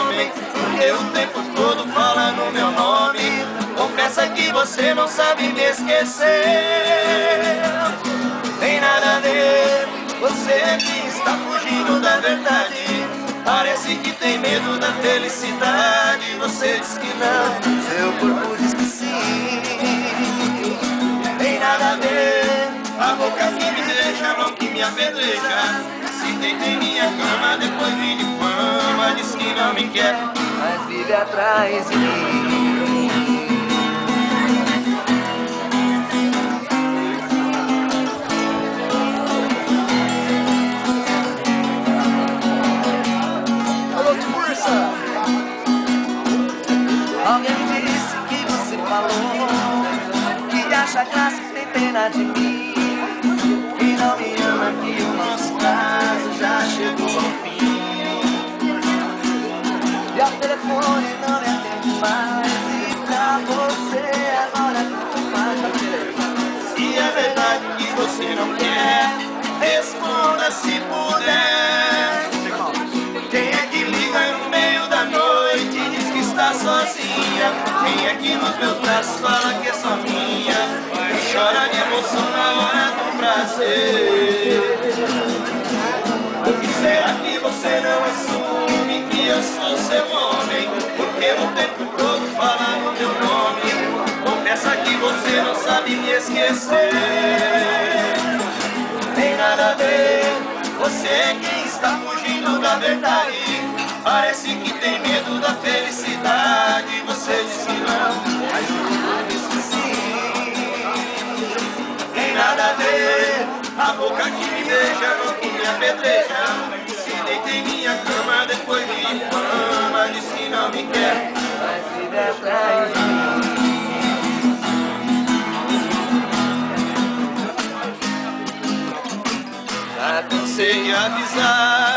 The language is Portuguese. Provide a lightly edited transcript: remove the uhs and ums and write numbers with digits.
homem, porque o tempo todo fala no meu nome. Confessa que você não sabe me esquecer. Tem nada a ver, você que está fugindo da verdade. Parece que tem medo da felicidade. Você diz que não, seu corpo diz que sim. Tem nada a ver, a boca que me deixa, não que me apedreja. Se deita em minha cama, depois vive fama. Diz que não me quer, mas vive atrás de mim. Alô, força! Alguém me disse que você falou que acha graça e tem pena de mim, e não me ama, que o nosso caso já chegou ao fim. E ao telefone não me atende mais, e pra você agora não faz papel. Se é verdade que você não quer, responda se puder. Quem é que liga no meio da noite e diz que está sozinha? Quem é que nos meus braços fala que é só minha e chora de emoção na hora do prazer? E será que você não assume que eu sou seu homem? Porque o tempo todo fala no meu nome. Confessa que você não sabe me esquecer. Tem nada a ver, você é quem está fugindo da verdade. Parece que tem medo da felicidade. Você diz que não, mas eu diz que sim. Tem nada a ver, a boca que me beija, não que me apedreja. Se deita em minha cama, depois me fama. Diz que não me quer, mas vive atrás de mim. Já cansei de avisar